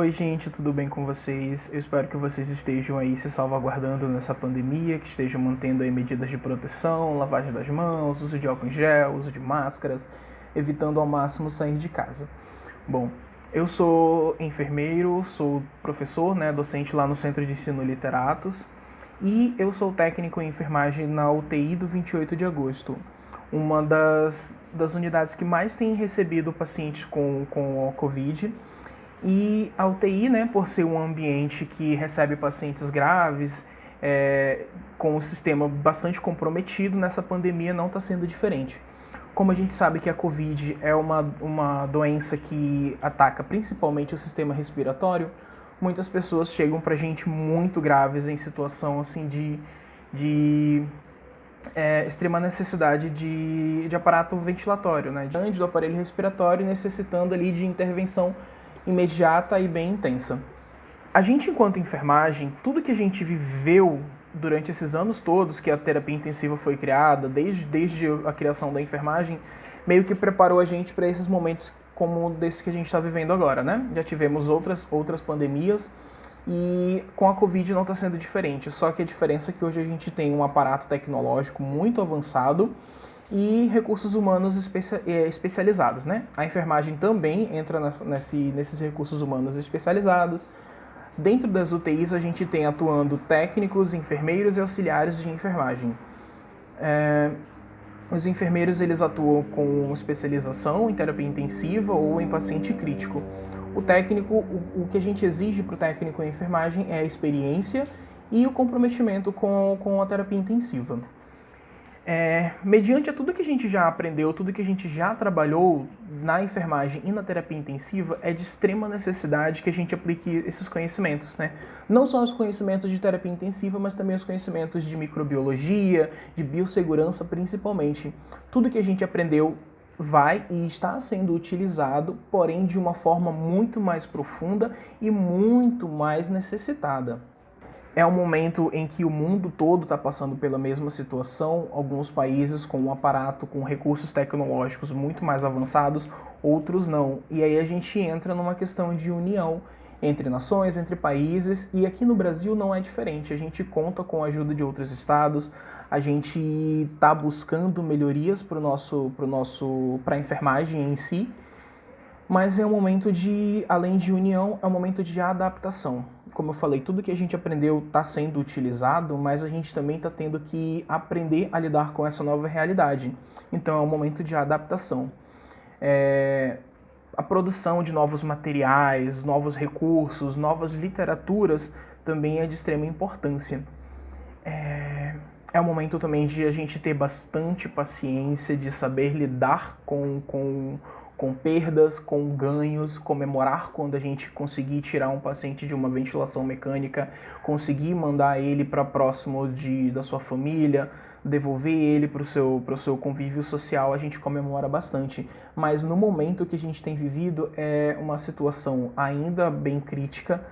Oi, gente, tudo bem com vocês? Eu espero que vocês estejam aí se salvaguardando nessa pandemia, que estejam mantendo aí medidas de proteção, lavagem das mãos, uso de álcool em gel, uso de máscaras, evitando ao máximo sair de casa. Bom, eu sou enfermeiro, sou professor, docente lá no Centro de Ensino Literatos, e eu sou técnico em enfermagem na UTI do 28 de agosto, uma das unidades que mais tem recebido pacientes com Covid. E a UTI, por ser um ambiente que recebe pacientes graves, com o sistema bastante comprometido, nessa pandemia não está sendo diferente. Como a gente sabe que a Covid é uma doença que ataca principalmente o sistema respiratório, muitas pessoas chegam para a gente muito graves, em situação assim de extrema necessidade de aparato ventilatório, diante do aparelho respiratório, necessitando ali de intervenção imediata e bem intensa. A gente, enquanto enfermagem, tudo que a gente viveu durante esses anos todos que a terapia intensiva foi criada, desde a criação da enfermagem, meio que preparou a gente para esses momentos como desse que a gente está vivendo agora, Já tivemos outras pandemias e com a Covid não está sendo diferente, só que a diferença é que hoje a gente tem um aparato tecnológico muito avançado e recursos humanos especializados, A enfermagem também entra nesses recursos humanos especializados. Dentro das UTIs a gente tem atuando técnicos, enfermeiros e auxiliares de enfermagem. Os enfermeiros eles atuam com especialização em terapia intensiva ou em paciente crítico. O técnico, o que a gente exige para o técnico em enfermagem é a experiência e o comprometimento com a terapia intensiva. Mediante a tudo que a gente já aprendeu, tudo que a gente já trabalhou na enfermagem e na terapia intensiva, é de extrema necessidade que a gente aplique esses conhecimentos, Não só os conhecimentos de terapia intensiva, mas também os conhecimentos de microbiologia, de biossegurança principalmente. Tudo que a gente aprendeu vai e está sendo utilizado, porém de uma forma muito mais profunda e muito mais necessitada. É um momento em que o mundo todo está passando pela mesma situação, alguns países com um aparato, com recursos tecnológicos muito mais avançados, outros não. E aí a gente entra numa questão de união entre nações, entre países, e aqui no Brasil não é diferente. A gente conta com a ajuda de outros estados, a gente está buscando melhorias para a enfermagem em si, mas é um momento além de união, é um momento de adaptação. Como eu falei, tudo que a gente aprendeu está sendo utilizado, mas a gente também está tendo que aprender a lidar com essa nova realidade. Então é um momento de adaptação. A produção de novos materiais, novos recursos, novas literaturas também é de extrema importância. É um momento também de a gente ter bastante paciência, de saber lidar com perdas, com ganhos, comemorar quando a gente conseguir tirar um paciente de uma ventilação mecânica, conseguir mandar ele para próximo da sua família, devolver ele para o seu convívio social, a gente comemora bastante. Mas no momento que a gente tem vivido é uma situação ainda bem crítica.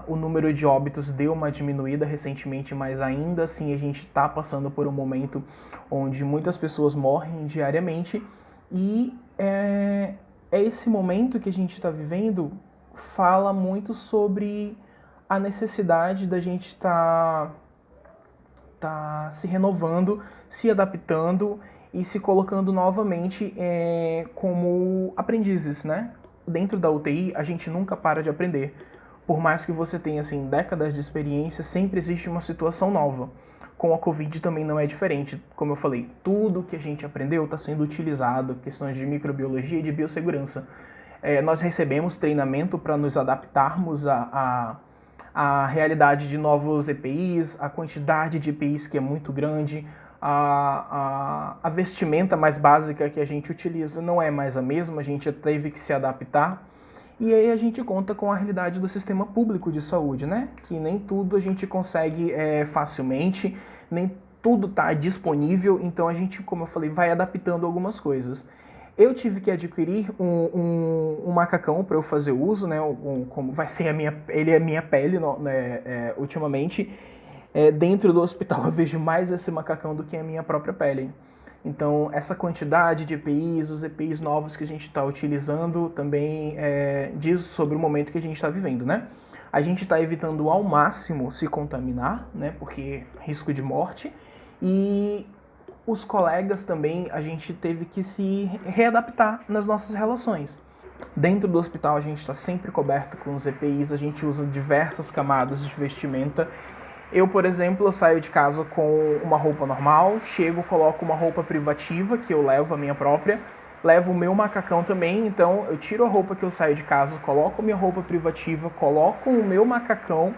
O número de óbitos deu uma diminuída recentemente, mas ainda assim a gente está passando por um momento onde muitas pessoas morrem diariamente e esse momento que a gente está vivendo fala muito sobre a necessidade da gente tá se renovando, se adaptando e se colocando novamente como aprendizes, Dentro da UTI a gente nunca para de aprender. Por mais que você tenha assim, décadas de experiência, sempre existe uma situação nova. Com a Covid também não é diferente. Como eu falei, tudo que a gente aprendeu está sendo utilizado, questões de microbiologia e de biossegurança. Nós recebemos treinamento para nos adaptarmos à realidade de novos EPIs, a quantidade de EPIs que é muito grande, a vestimenta mais básica que a gente utiliza não é mais a mesma, a gente teve que se adaptar. E aí a gente conta com a realidade do sistema público de saúde, Que nem tudo a gente consegue facilmente, nem tudo está disponível, então a gente, como eu falei, vai adaptando algumas coisas. Eu tive que adquirir um macacão para eu fazer uso, como vai ser ele é a minha pele, ultimamente. Dentro do hospital eu vejo mais esse macacão do que a minha própria pele. Então, essa quantidade de EPIs, os EPIs novos que a gente está utilizando, também diz sobre o momento que a gente está vivendo, né? A gente está evitando ao máximo se contaminar, né? Porque risco de morte. E os colegas também, a gente teve que se readaptar nas nossas relações. Dentro do hospital, a gente está sempre coberto com os EPIs, a gente usa diversas camadas de vestimenta. Eu, por exemplo, eu saio de casa com uma roupa normal, chego, coloco uma roupa privativa, que eu levo a minha própria, levo o meu macacão também, então eu tiro a roupa que eu saio de casa, coloco a minha roupa privativa, coloco o meu macacão,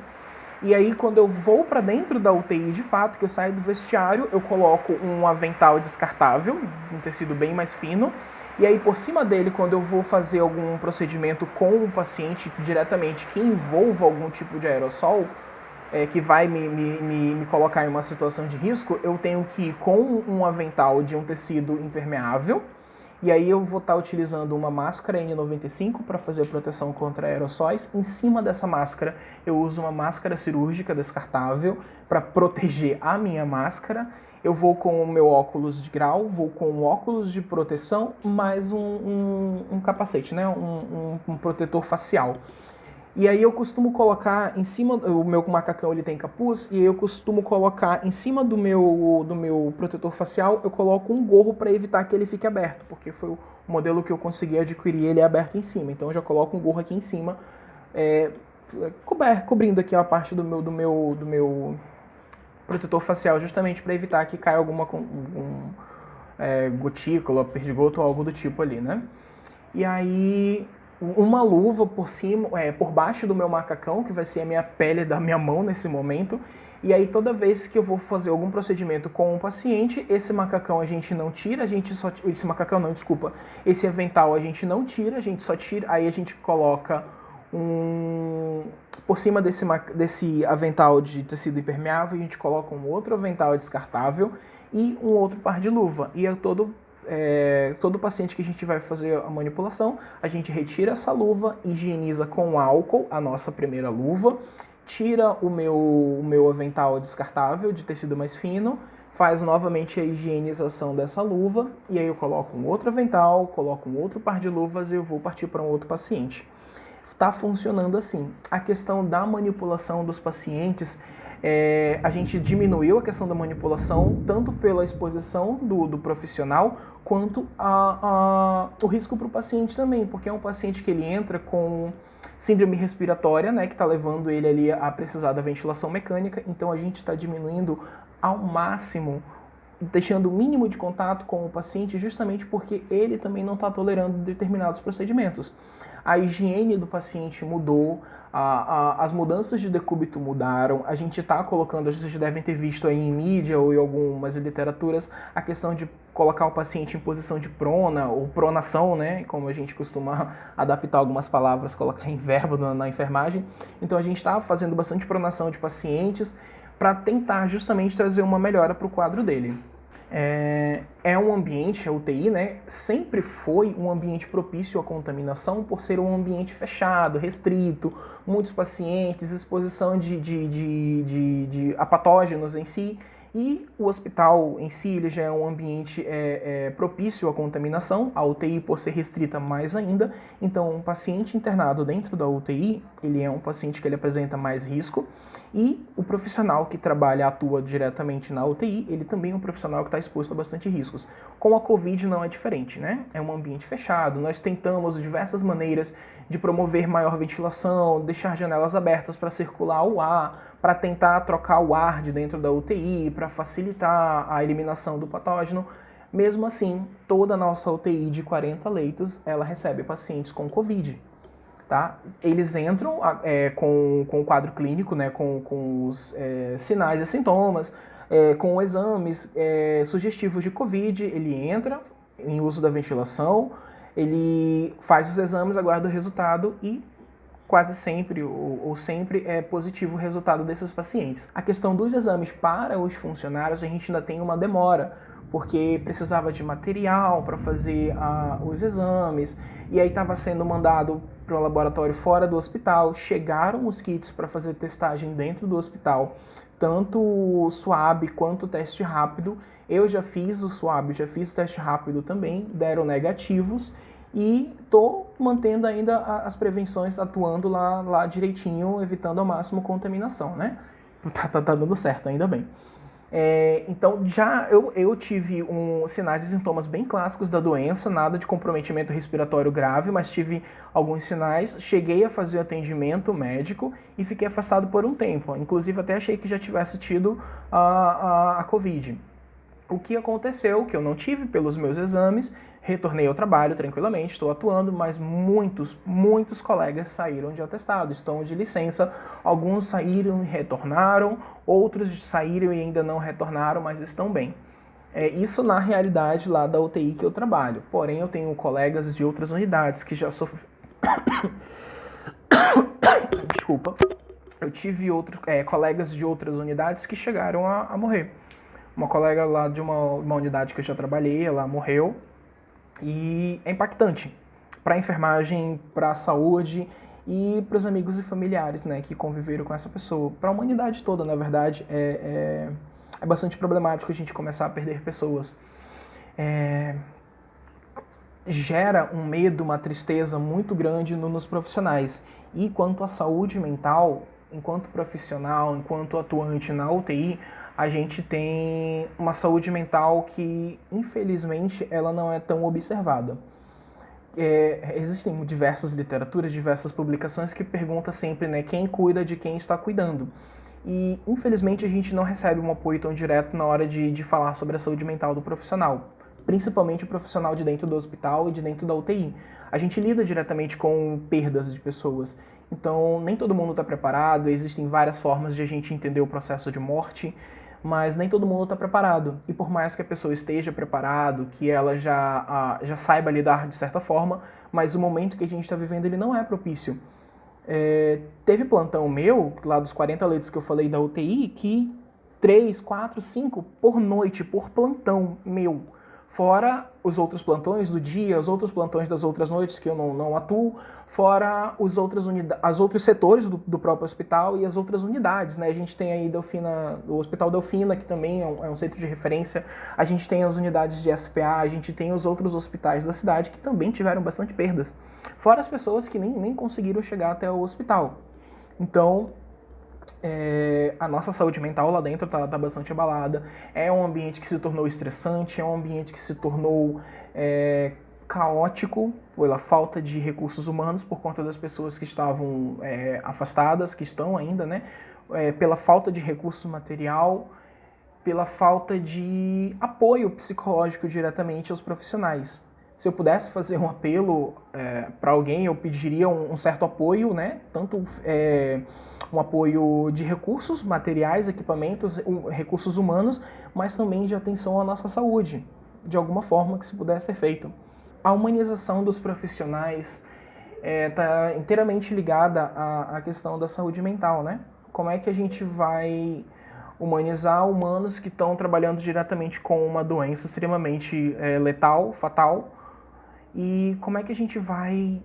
e aí quando eu vou para dentro da UTI de fato, que eu saio do vestiário, eu coloco um avental descartável, um tecido bem mais fino, e aí por cima dele, quando eu vou fazer algum procedimento com o paciente diretamente que envolva algum tipo de aerossol, que vai me colocar em uma situação de risco, eu tenho que ir com um avental de um tecido impermeável, e aí eu vou estar utilizando uma máscara N95 para fazer a proteção contra aerossóis. Em cima dessa máscara, eu uso uma máscara cirúrgica descartável para proteger a minha máscara. Eu vou com o meu óculos de grau, vou com um óculos de proteção, mais um capacete, né? Um protetor facial. E aí eu costumo colocar em cima, o meu macacão ele tem capuz, e eu costumo colocar em cima do meu protetor facial, eu coloco um gorro para evitar que ele fique aberto, porque foi o modelo que eu consegui adquirir, ele é aberto em cima. Então eu já coloco um gorro aqui em cima, cobrindo aqui a parte do meu protetor facial, justamente para evitar que caia alguma gotícula, perdigoto ou algo do tipo ali, né? E aí uma luva por cima, por baixo do meu macacão, que vai ser a minha pele da minha mão nesse momento. E aí toda vez que eu vou fazer algum procedimento com um paciente, esse macacão a gente não tira, esse avental a gente não tira, a gente só tira, aí a gente coloca por cima desse avental de tecido impermeável, a gente coloca um outro avental descartável e um outro par de luva. E todo paciente que a gente vai fazer a manipulação, a gente retira essa luva, higieniza com álcool a nossa primeira luva, tira o meu avental descartável de tecido mais fino, faz novamente a higienização dessa luva, e aí eu coloco um outro avental, coloco um outro par de luvas e eu vou partir para um outro paciente. Está funcionando assim. A questão da manipulação dos pacientes, a gente diminuiu a questão da manipulação tanto pela exposição do profissional quanto o risco para o paciente também, porque é um paciente que ele entra com síndrome respiratória, né, que está levando ele ali a precisar da ventilação mecânica, então a gente está diminuindo ao máximo, deixando o mínimo de contato com o paciente, justamente porque ele também não está tolerando determinados procedimentos. A higiene do paciente mudou, as mudanças de decúbito mudaram, a gente está colocando, vocês devem ter visto aí em mídia ou em algumas literaturas, a questão de colocar o paciente em posição de prona, ou pronação, né, como a gente costuma adaptar algumas palavras, colocar em verbo na enfermagem. Então a gente está fazendo bastante pronação de pacientes para tentar justamente trazer uma melhora para o quadro dele. É um ambiente, a UTI, né, sempre foi um ambiente propício à contaminação por ser um ambiente fechado, restrito, muitos pacientes, exposição a patógenos em si, e o hospital em si ele já é um ambiente propício à contaminação, a UTI por ser restrita mais ainda, então um paciente internado dentro da UTI, ele é um paciente que ele apresenta mais risco, e o profissional que atua diretamente na UTI, ele também é um profissional que está exposto a bastante riscos. Com a Covid não é diferente, né? É um ambiente fechado, nós tentamos diversas maneiras de promover maior ventilação, deixar janelas abertas para circular o ar, para tentar trocar o ar de dentro da UTI, para facilitar a eliminação do patógeno. Mesmo assim, toda a nossa UTI de 40 leitos, ela recebe pacientes com Covid. Tá? Eles entram com o quadro clínico, né, com os sinais e sintomas, com exames sugestivos de Covid, ele entra em uso da ventilação, ele faz os exames, aguarda o resultado e quase sempre ou sempre é positivo o resultado desses pacientes. A questão dos exames para os funcionários, a gente ainda tem uma demora, porque precisava de material para fazer os exames, e aí estava sendo mandado para um laboratório fora do hospital, chegaram os kits para fazer testagem dentro do hospital, tanto o SWAB quanto o teste rápido. Eu já fiz o SWAB, já fiz o teste rápido também, deram negativos, e estou mantendo ainda as prevenções, atuando lá direitinho, evitando ao máximo contaminação, né? Tá dando certo, ainda bem. Então, eu tive sinais e sintomas bem clássicos da doença, nada de comprometimento respiratório grave, mas tive alguns sinais. Cheguei a fazer atendimento médico e fiquei afastado por um tempo. Inclusive, até achei que já tivesse tido a Covid. O que aconteceu, que eu não tive pelos meus exames, retornei ao trabalho tranquilamente, estou atuando, mas muitos colegas saíram de atestado, estão de licença. Alguns saíram e retornaram, outros saíram e ainda não retornaram, mas estão bem. Isso na realidade lá da UTI que eu trabalho. Porém, eu tenho colegas de outras unidades que já sofreram... Desculpa. Eu tive outros colegas de outras unidades que chegaram a morrer. Uma colega lá de uma unidade que eu já trabalhei, ela morreu. E é impactante para a enfermagem, para a saúde e para os amigos e familiares, né, que conviveram com essa pessoa. Para a humanidade toda, na verdade, é bastante problemático a gente começar a perder pessoas. Gera um medo, uma tristeza muito grande nos profissionais. E quanto à saúde mental, enquanto profissional, enquanto atuante na UTI, a gente tem uma saúde mental que, infelizmente, ela não é tão observada. Existem diversas literaturas, diversas publicações que perguntam sempre, né, quem cuida de quem está cuidando. E, infelizmente, a gente não recebe um apoio tão direto na hora de falar sobre a saúde mental do profissional, principalmente o profissional de dentro do hospital e de dentro da UTI. A gente lida diretamente com perdas de pessoas. Então, nem todo mundo está preparado, existem várias formas de a gente entender o processo de morte, mas nem todo mundo está preparado. E por mais que a pessoa esteja preparado, que ela já saiba lidar de certa forma, mas o momento que a gente está vivendo ele não é propício. Teve plantão meu, lá dos 40 leitos que eu falei da UTI, que 3, 4, 5 por noite, por plantão meu. Fora os outros plantões do dia, os outros plantões das outras noites que eu não atuo, fora os outros setores do próprio hospital e as outras unidades, né? A gente tem aí o Hospital Delfina, que também é um centro de referência, a gente tem as unidades de SPA, a gente tem os outros hospitais da cidade que também tiveram bastante perdas, fora as pessoas que nem conseguiram chegar até o hospital. Então, a nossa saúde mental lá dentro tá bastante abalada. É um ambiente que se tornou estressante, é um ambiente que se tornou caótico pela falta de recursos humanos, por conta das pessoas que estavam afastadas, que estão ainda, né? Pela falta de recurso material, pela falta de apoio psicológico diretamente aos profissionais. Se eu pudesse fazer um apelo para alguém, eu pediria um certo apoio, né? Tanto um apoio de recursos materiais, equipamentos, recursos humanos, mas também de atenção à nossa saúde, de alguma forma que se pudesse ser feito. A humanização dos profissionais está inteiramente ligada à questão da saúde mental, né? Como é que a gente vai humanizar humanos que estão trabalhando diretamente com uma doença extremamente letal, fatal, e como é que a gente vai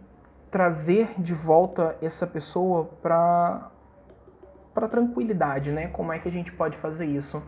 trazer de volta essa pessoa para tranquilidade, né? Como é que a gente pode fazer isso?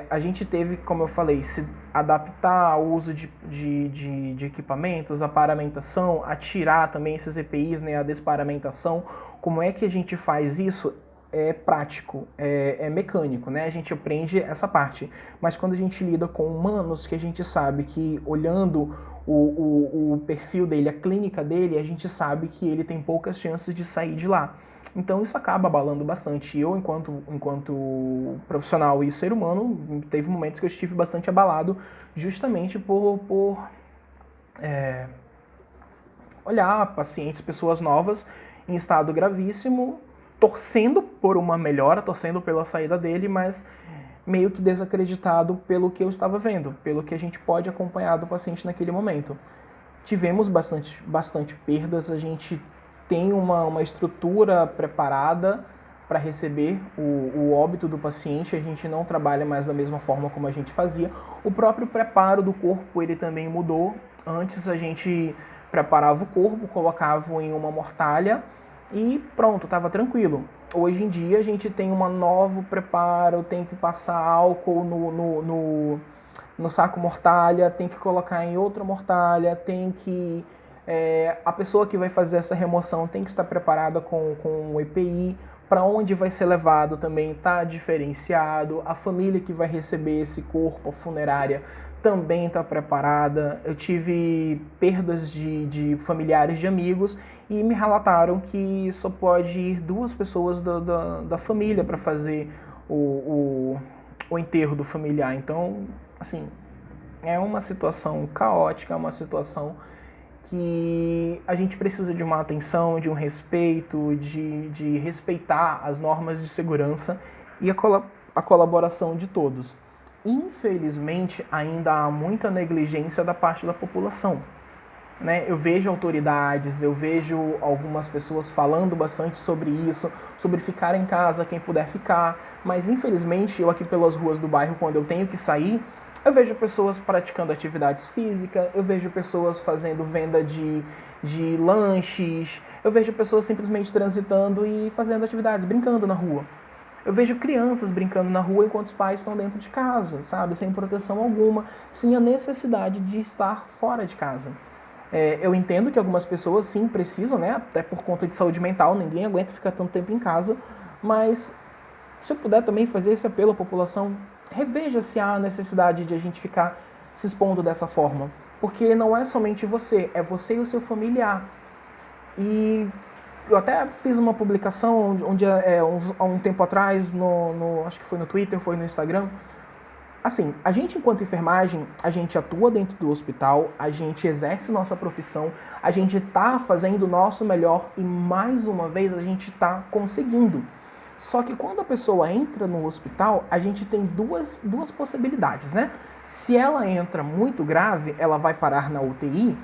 A gente teve, como eu falei, se adaptar ao uso de equipamentos, a paramentação, a tirar também esses EPIs, né? A desparamentação. Como é que a gente faz isso? É prático, é mecânico, né? A gente aprende essa parte. Mas quando a gente lida com humanos, que a gente sabe que olhando o perfil dele, a clínica dele, a gente sabe que ele tem poucas chances de sair de lá. Então isso acaba abalando bastante. Eu, enquanto profissional e ser humano, teve momentos que eu estive bastante abalado justamente por olhar pacientes, pessoas novas em estado gravíssimo, torcendo por uma melhora, torcendo pela saída dele, mas meio que desacreditado pelo que eu estava vendo, pelo que a gente pode acompanhar do paciente naquele momento. Tivemos bastante perdas, a gente tem uma estrutura preparada para receber o óbito do paciente, a gente não trabalha mais da mesma forma como a gente fazia. O próprio preparo do corpo, ele também mudou. Antes a gente preparava o corpo, colocava em uma mortalha, e pronto, estava tranquilo. Hoje em dia a gente tem um novo preparo, tem que passar álcool no saco mortalha, tem que colocar em outra mortalha, tem que... a pessoa que vai fazer essa remoção tem que estar preparada com o EPI, para onde vai ser levado também está diferenciado, a família que vai receber esse corpo, a funerária, também está preparada. Eu tive perdas de familiares, de amigos, e me relataram que só pode ir 2 pessoas da família para fazer o enterro do familiar. Então, assim, é uma situação caótica, é uma situação que a gente precisa de uma atenção, de um respeito, de respeitar as normas de segurança e a colaboração de todos. Infelizmente, ainda há muita negligência da parte da população. Né? Eu vejo autoridades, eu vejo algumas pessoas falando bastante sobre isso, sobre ficar em casa, quem puder ficar, mas infelizmente eu aqui pelas ruas do bairro, quando eu tenho que sair, eu vejo pessoas praticando atividades físicas, eu vejo pessoas fazendo venda de lanches, eu vejo pessoas simplesmente transitando e fazendo atividades, brincando na rua. Eu vejo crianças brincando na rua enquanto os pais estão dentro de casa, sabe? Sem proteção alguma, sem a necessidade de estar fora de casa. Eu entendo que algumas pessoas sim precisam, né? Até por conta de saúde mental, ninguém aguenta ficar tanto tempo em casa, mas se eu puder também fazer esse apelo à população, reveja se há necessidade de a gente ficar se expondo dessa forma. Porque não é somente você, é você e o seu familiar. E eu até fiz uma publicação onde há um tempo atrás, acho que foi no Twitter, foi no Instagram. Assim, a gente enquanto enfermagem, a gente atua dentro do hospital, a gente exerce nossa profissão, a gente está fazendo o nosso melhor e mais uma vez a gente está conseguindo. Só que quando a pessoa entra no hospital, a gente tem duas possibilidades, né? Se ela entra muito grave, ela vai parar na UTI,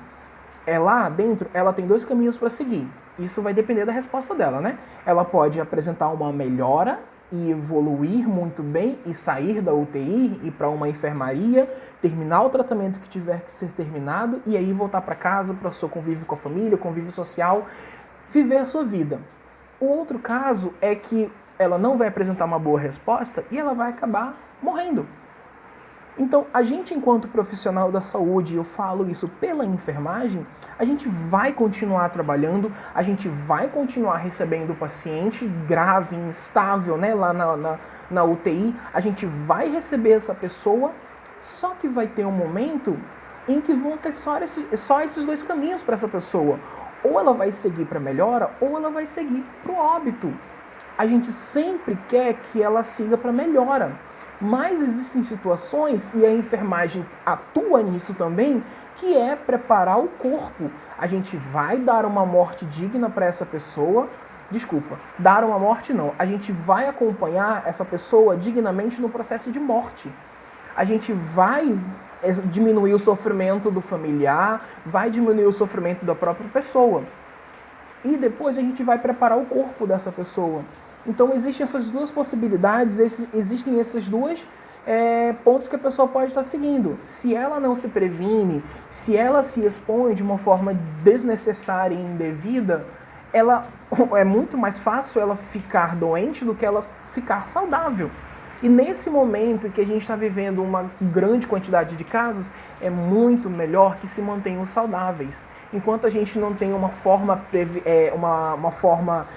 lá dentro ela tem 2 caminhos para seguir. Isso vai depender da resposta dela, né? Ela pode apresentar uma melhora e evoluir muito bem e sair da UTI, ir para uma enfermaria, terminar o tratamento que tiver que ser terminado e aí voltar para casa, para o seu convívio com a família, convívio social, viver a sua vida. O outro caso é que ela não vai apresentar uma boa resposta e ela vai acabar morrendo. Então, a gente, enquanto profissional da saúde, eu falo isso pela enfermagem, a gente vai continuar trabalhando, a gente vai continuar recebendo o paciente grave, instável, né, lá na UTI, a gente vai receber essa pessoa, só que vai ter um momento em que vão ter só esses 2 caminhos para essa pessoa. Ou ela vai seguir para melhora, ou ela vai seguir para o óbito. A gente sempre quer que ela siga para melhora. Mas existem situações, e a enfermagem atua nisso também, que é preparar o corpo. A gente vai dar uma morte digna para essa pessoa. Desculpa, dar uma morte não. A gente vai acompanhar essa pessoa dignamente no processo de morte. A gente vai diminuir o sofrimento do familiar, vai diminuir o sofrimento da própria pessoa. E depois a gente vai preparar o corpo dessa pessoa. Então existem essas 2 possibilidades, existem esses 2 pontos que a pessoa pode estar seguindo. Se ela não se previne, se ela se expõe de uma forma desnecessária e indevida, é muito mais fácil ela ficar doente do que ela ficar saudável. E nesse momento em que a gente está vivendo uma grande quantidade de casos, é muito melhor que se mantenham saudáveis. Enquanto a gente não tem uma forma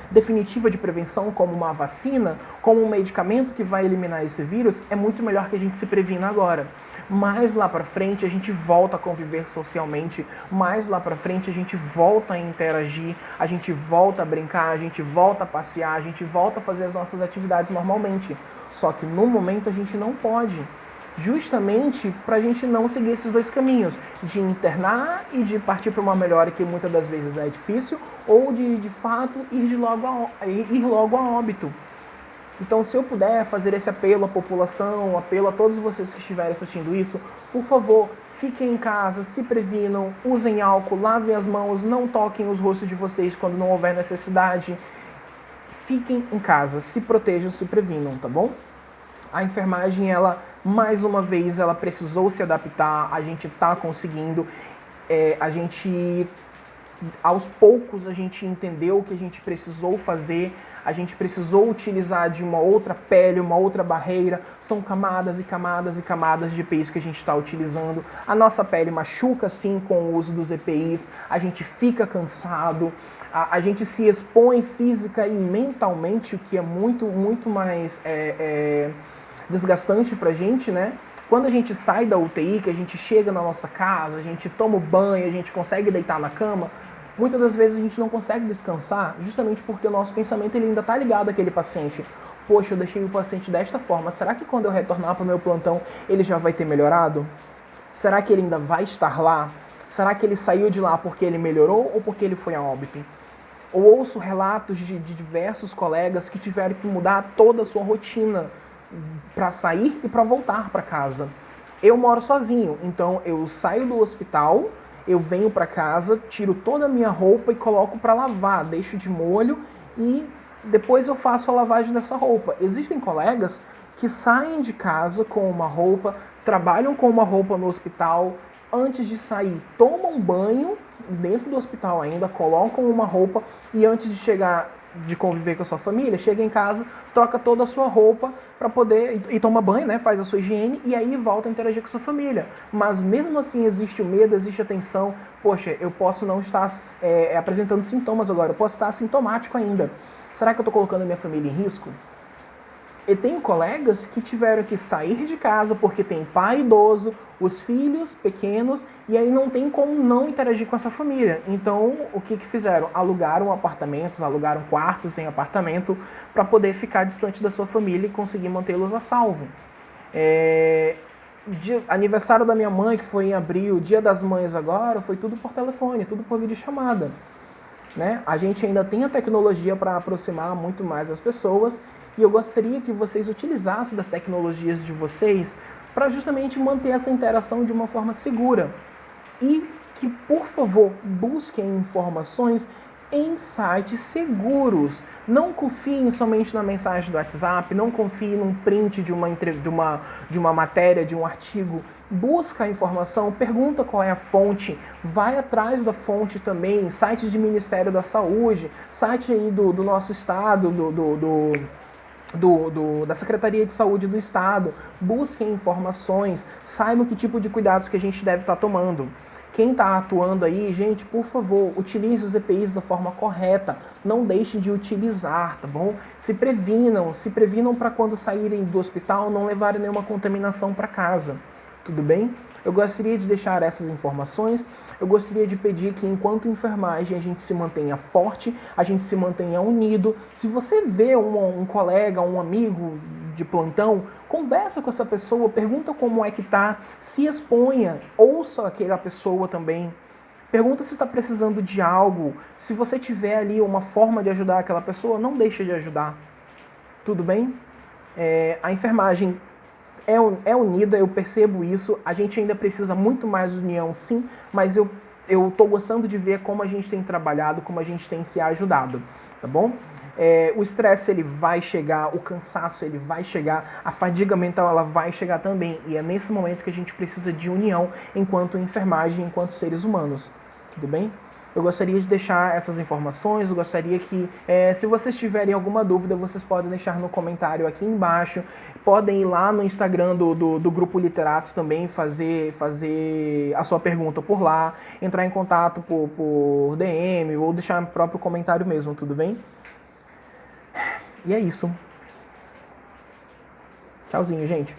definitiva de prevenção, como uma vacina, como um medicamento que vai eliminar esse vírus, é muito melhor que a gente se previna agora. Mais lá para frente a gente volta a conviver socialmente, mais lá para frente a gente volta a interagir, a gente volta a brincar, a gente volta a passear, a gente volta a fazer as nossas atividades normalmente. Só que no momento a gente não pode. Justamente para a gente não seguir esses 2 caminhos, de internar e de partir para uma melhora que muitas das vezes é difícil, ou de fato ir logo a óbito. Então, se eu puder fazer esse apelo à população, apelo a todos vocês que estiverem assistindo isso, por favor, fiquem em casa, se previnam, usem álcool, lavem as mãos, não toquem os rostos de vocês quando não houver necessidade. Fiquem em casa, se protejam, se previnam, tá bom? A enfermagem, ela, mais uma vez, ela precisou se adaptar, a gente está conseguindo, a gente Aos poucos a gente entendeu o que a gente precisou fazer, a gente precisou utilizar de uma outra pele, uma outra barreira, são camadas e camadas e camadas de EPIs que a gente está utilizando. A nossa pele machuca sim com o uso dos EPIs, a gente fica cansado, a gente se expõe física e mentalmente, o que é muito mais desgastante pra gente, né? Quando a gente sai da UTI, que a gente chega na nossa casa, a gente toma o banho, a gente consegue deitar na cama, muitas das vezes a gente não consegue descansar justamente porque o nosso pensamento ele ainda está ligado àquele paciente. Poxa, eu deixei o paciente desta forma, será que quando eu retornar para o meu plantão ele já vai ter melhorado? Será que ele ainda vai estar lá? Será que ele saiu de lá porque ele melhorou ou porque ele foi a óbito? Eu ouço relatos de diversos colegas que tiveram que mudar toda a sua rotina para sair e para voltar para casa. Eu moro sozinho, então eu saio do hospital, eu venho para casa, tiro toda a minha roupa e coloco para lavar, deixo de molho e depois eu faço a lavagem dessa roupa. Existem colegas que saem de casa com uma roupa, trabalham com uma roupa no hospital, antes de sair tomam banho dentro do hospital ainda, colocam uma roupa e antes de chegar de conviver com a sua família, chega em casa, troca toda a sua roupa para poder e toma banho, né, faz a sua higiene e aí volta a interagir com a sua família. Mas mesmo assim existe o medo, existe a tensão. Poxa, eu posso não estar apresentando sintomas agora, eu posso estar assintomático ainda. Será que eu estou colocando a minha família em risco? E tem colegas que tiveram que sair de casa porque tem pai idoso, os filhos pequenos, e aí não tem como não interagir com essa família. Então, o que fizeram? Alugaram apartamentos, alugaram quartos em apartamento para poder ficar distante da sua família e conseguir mantê-los a salvo. Aniversário da minha mãe, que foi em abril, Dia das Mães agora, foi tudo por telefone, tudo por videochamada. Né? A gente ainda tem a tecnologia para aproximar muito mais as pessoas e eu gostaria que vocês utilizassem das tecnologias de vocês para justamente manter essa interação de uma forma segura. E que, por favor, busquem informações em sites seguros. Não confiem somente na mensagem do WhatsApp, não confiem num print de uma matéria, de um artigo. Busca a informação, pergunta qual é a fonte, vai atrás da fonte também, sites de Ministério da Saúde, site aí do nosso estado, da Secretaria de Saúde do Estado. Busquem informações, saibam que tipo de cuidados que a gente deve estar tomando. Quem está atuando aí, gente, por favor, utilize os EPIs da forma correta. Não deixem de utilizar, tá bom? Se previnam para quando saírem do hospital não levarem nenhuma contaminação para casa. Tudo bem? Eu gostaria de deixar essas informações. Eu gostaria de pedir que, enquanto enfermagem, a gente se mantenha forte, a gente se mantenha unido. Se você vê um colega, um amigo de plantão, conversa com essa pessoa, pergunta como é que tá, se exponha, ouça aquela pessoa também. Pergunta se está precisando de algo. Se você tiver ali uma forma de ajudar aquela pessoa, não deixe de ajudar. Tudo bem? A enfermagem é unida, eu percebo isso. A gente ainda precisa muito mais de união, sim, mas eu estou gostando de ver como a gente tem trabalhado, como a gente tem se ajudado, tá bom? O estresse ele vai chegar, o cansaço ele vai chegar, a fadiga mental ela vai chegar também. E é nesse momento que a gente precisa de união enquanto enfermagem, enquanto seres humanos. Tudo bem? Eu gostaria de deixar essas informações, eu gostaria que, se vocês tiverem alguma dúvida, vocês podem deixar no comentário aqui embaixo. Podem ir lá no Instagram do Grupo Literatos também, fazer a sua pergunta por lá, entrar em contato por DM ou deixar no próprio comentário mesmo, tudo bem? E é isso. Tchauzinho, gente.